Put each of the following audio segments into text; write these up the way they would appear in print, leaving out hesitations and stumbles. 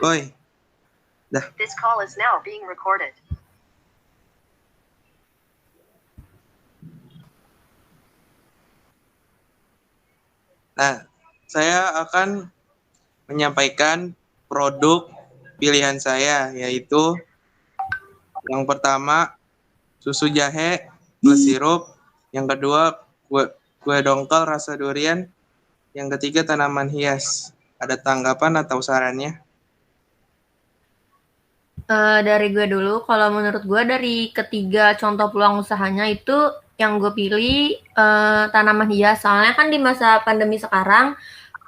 Oi, dah. This call is now being recorded. Nah, saya akan menyampaikan produk pilihan saya, yaitu yang pertama susu jahe plus sirup, yang kedua kue dongkal rasa durian, yang ketiga tanaman hias. Ada tanggapan atau sarannya? Dari gue dulu, kalau menurut gue dari ketiga contoh peluang usahanya itu yang gue pilih tanaman hias. Soalnya kan di masa pandemi sekarang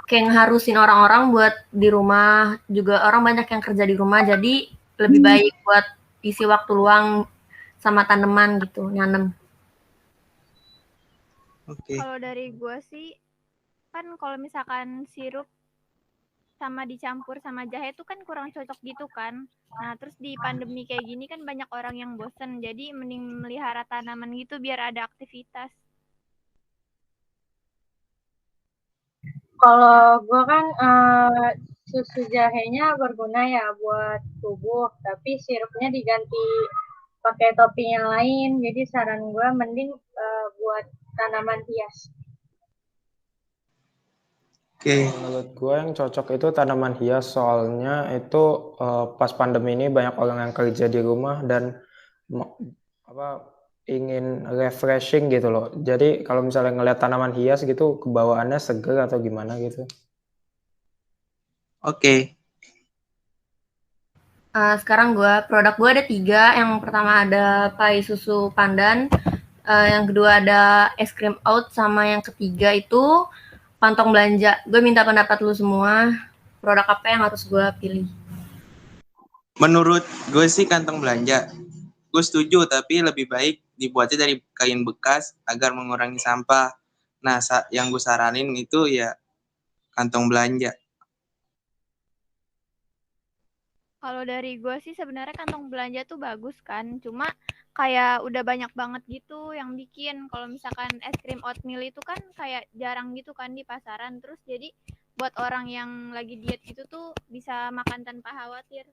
kayak ngeharusin orang-orang buat di rumah, juga orang banyak yang kerja di rumah, jadi lebih baik buat isi waktu luang sama tanaman gitu, nanem. Oke. Kalau dari gue sih, kan kalau misalkan sirup sama dicampur sama jahe itu kan kurang cocok gitu kan. Nah, terus di pandemi kayak gini kan banyak orang yang bosen, jadi mending melihara tanaman gitu biar ada aktivitas. Kalau gue kan susu jahenya berguna ya buat tubuh, tapi sirupnya diganti pakai topping yang lain. Jadi saran gue mending buat tanaman hias. Oke. Menurut gue yang cocok itu tanaman hias, soalnya itu pas pandemi ini banyak orang yang kerja di rumah dan ingin refreshing gitu loh. Jadi kalau misalnya ngeliat tanaman hias gitu, kebawaannya seger atau gimana gitu. Oke. Sekarang produk gue ada 3. Yang pertama ada pai susu pandan, yang kedua ada es krim oat, sama yang ketiga itu kantong belanja. Gue minta pendapat lu semua, produk apa yang harus gue pilih? Menurut gue sih kantong belanja. Gue setuju, tapi lebih baik dibuatnya dari kain bekas agar mengurangi sampah. Nah, yang gue saranin itu ya kantong belanja. Kalau dari gue sih sebenarnya kantong belanja tuh bagus kan, cuma kayak udah banyak banget gitu yang bikin. Kalau misalkan es krim oatmeal itu kan kayak jarang gitu kan di pasaran, terus jadi buat orang yang lagi diet gitu tuh bisa makan tanpa khawatir.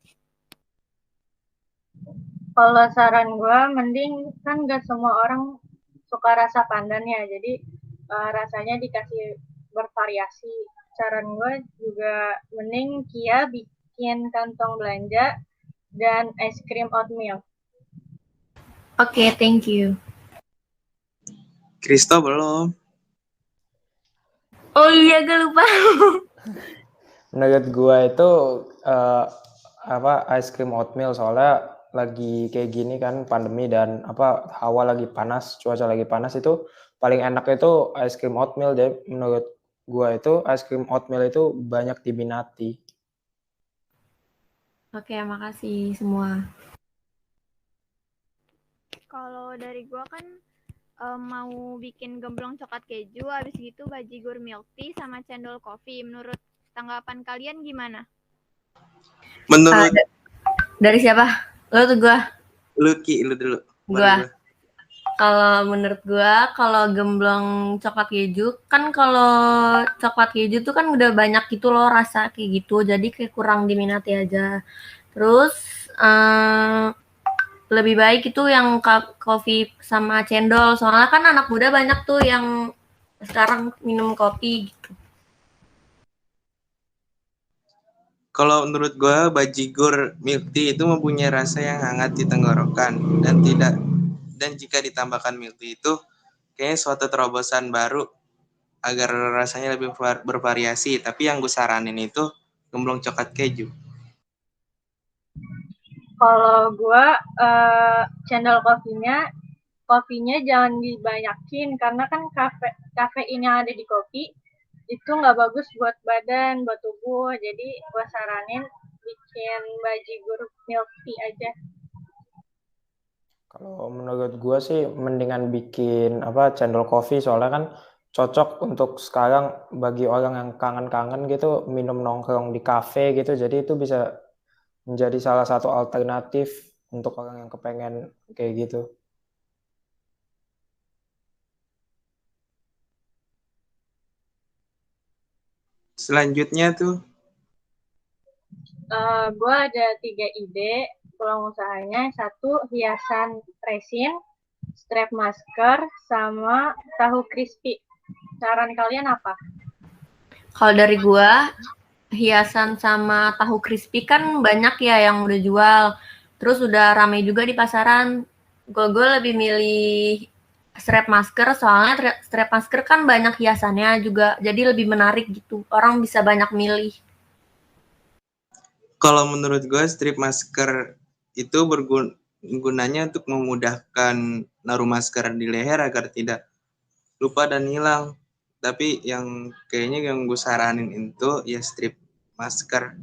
Kalau saran gue mending kan gak semua orang suka rasa pandan ya, jadi rasanya dikasih bervariasi. Saran gue juga mending Kia bikin kantong belanja dan es krim oatmeal. Oke, thank you. Kristo belum. Oh iya, gue lupa. Menurut gue itu es krim oatmeal, soalnya lagi kayak gini kan pandemi dan hawa lagi panas, cuaca lagi panas, itu paling enak itu es krim oatmeal. Jadi menurut gue itu es krim oatmeal itu banyak diminati. Oke, makasih semua. Kalau dari gue kan mau bikin gemblong coklat keju, habis gitu bajigur milk tea sama cendol kopi. Menurut tanggapan kalian gimana? Menurut Dari siapa? Lo tuh gue? lu dulu. Gue. Kalau menurut gue, kalau gemblong coklat keju, kan kalau coklat keju tuh kan udah banyak gitu loh rasa kayak gitu, jadi kayak kurang diminati aja. Terus lebih baik itu yang kopi sama cendol, soalnya kan anak muda banyak tuh yang sekarang minum kopi gitu. Kalau menurut gue, bajigur milk tea itu mempunyai rasa yang hangat di tenggorokan dan jika ditambahkan milk tea itu kayaknya suatu terobosan baru agar rasanya lebih bervariasi. Tapi yang gue saranin itu gemblong coklat keju. Kalau gue cendol kopinya jangan dibanyakin karena kan kafein yang ada di kopi itu nggak bagus buat badan, buat tubuh. Jadi gue saranin bikin bajigur milk tea aja. Kalau menurut gue sih mendingan bikin cendol kopi, soalnya kan cocok untuk sekarang bagi orang yang kangen-kangen gitu minum nongkrong di kafe gitu. Jadi itu bisa menjadi salah satu alternatif untuk orang yang kepengen kayak gitu. Selanjutnya tuh Gue ada 3 ide peluang usahanya. 1, hiasan resin, strap masker, sama tahu crispy. Saran kalian apa? Kalau dari gua, hiasan sama tahu crispy kan banyak ya yang udah jual. Terus udah rame juga di pasaran. Gue lebih milih strap masker, soalnya strap masker kan banyak hiasannya juga, jadi lebih menarik gitu. Orang bisa banyak milih. Kalau menurut gue strip masker itu gunanya untuk memudahkan naruh masker di leher agar tidak lupa dan hilang. Tapi yang kayaknya yang gue saranin itu ya strip masker.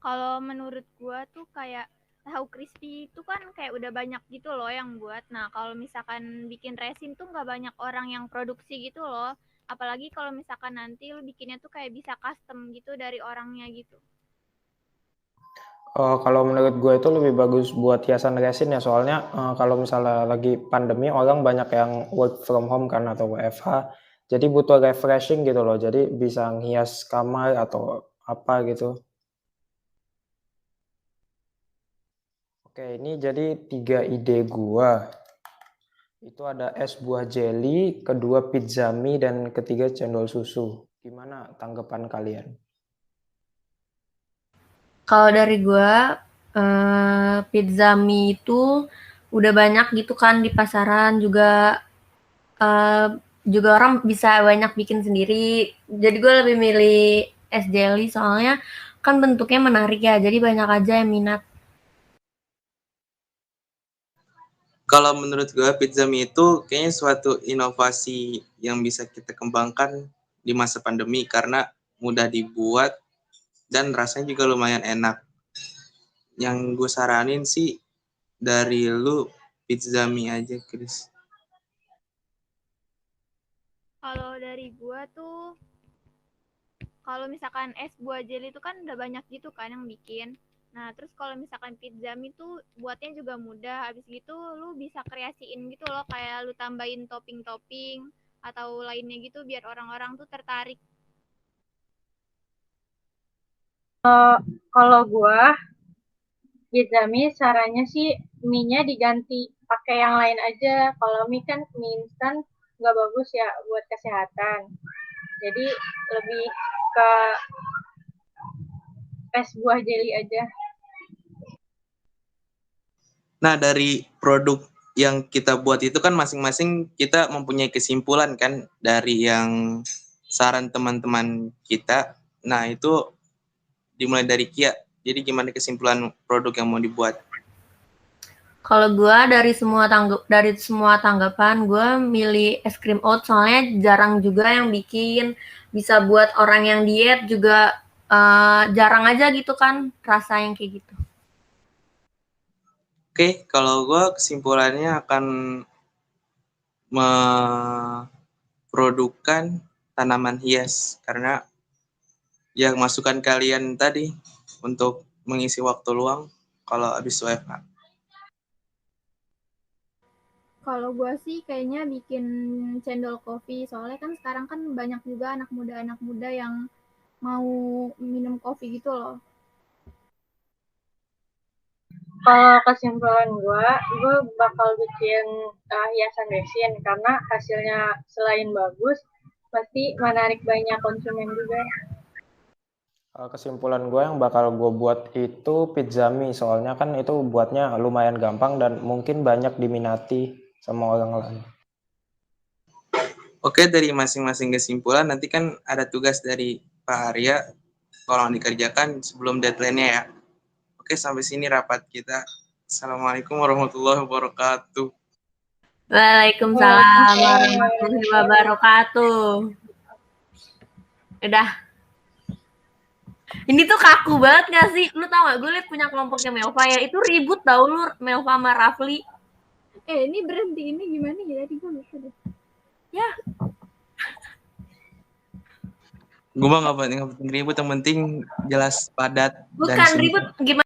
Kalau menurut gua tuh kayak tahu crispy itu kan kayak udah banyak gitu loh yang buat. Nah, kalau misalkan bikin resin tuh nggak banyak orang yang produksi gitu loh. Apalagi kalau misalkan nanti lu bikinnya tuh kayak bisa custom gitu dari orangnya gitu. Kalau menurut gue itu lebih bagus buat hiasan resin ya, soalnya kalau misalnya lagi pandemi orang banyak yang work from home kan atau WFH, jadi butuh refreshing gitu loh, jadi bisa ngehias kamar atau apa gitu. Oke, ini jadi 3 ide gua. Itu ada es buah jelly, kedua pizza mie, dan ketiga cendol susu. Gimana tanggapan kalian? Kalau dari gua, pizza mie itu udah banyak gitu kan di pasaran juga, juga orang bisa banyak bikin sendiri. Jadi gue lebih milih es jelly soalnya kan bentuknya menarik ya, jadi banyak aja yang minat. Kalau menurut gue pizza mie itu kayaknya suatu inovasi yang bisa kita kembangkan di masa pandemi karena mudah dibuat dan rasanya juga lumayan enak. Yang gue saranin sih dari lu pizza mie aja, Chris. Kalau dari gua tuh kalau misalkan es buah jelly itu kan udah banyak gitu kan yang bikin. Nah, terus kalau misalkan pizza mie tuh buatnya juga mudah. Habis gitu lu bisa kreasiin gitu loh, kayak lu tambahin topping-topping atau lainnya gitu biar orang-orang tuh tertarik. Kalau gue, pizza mie sarannya sih mie-nya diganti pakai yang lain aja. Kalau mie kan mie instan nggak bagus ya buat kesehatan. Jadi lebih ke es buah jelly aja. Nah, dari produk yang kita buat itu kan masing-masing kita mempunyai kesimpulan kan dari yang saran teman-teman kita. Nah, itu dimulai dari Kia. Jadi gimana kesimpulan produk yang mau dibuat? Kalau gue dari semua tanggapan gue milih es krim oat soalnya jarang juga yang bikin, bisa buat orang yang diet juga jarang aja gitu kan rasa yang kayak gitu. Oke, kalau gue kesimpulannya akan memproduksi tanaman hias karena yang masukan kalian tadi untuk mengisi waktu luang kalau habis WFH. Kalau gua sih kayaknya bikin cendol kopi, soalnya kan sekarang kan banyak juga anak muda yang mau minum kopi gitu loh. Kalau kesimpulan gue bakal bikin hiasan resin karena hasilnya selain bagus, pasti menarik banyak konsumen juga. Kesimpulan gue yang bakal gue buat itu pizza mie, soalnya kan itu buatnya lumayan gampang dan mungkin banyak diminati sama orang lain. Oke, dari masing-masing kesimpulan nanti kan ada tugas dari Pak Arya, tolong dikerjakan sebelum deadline-nya ya. Oke, sampai sini rapat kita. Assalamualaikum warahmatullahi wabarakatuh. Waalaikumsalam warahmatullahi wabarakatuh. Udah. Ini tuh kaku banget gak sih? Lu tau gak? Gue liat punya kelompoknya Melva ya. Itu ribut tau lu Melva sama Rafli. Ini berhenti ini gimana ya? Tadi gue lupa deh. Ya. Gue mah gak penting ribut, yang penting jelas padat. Bukan ribut gimana?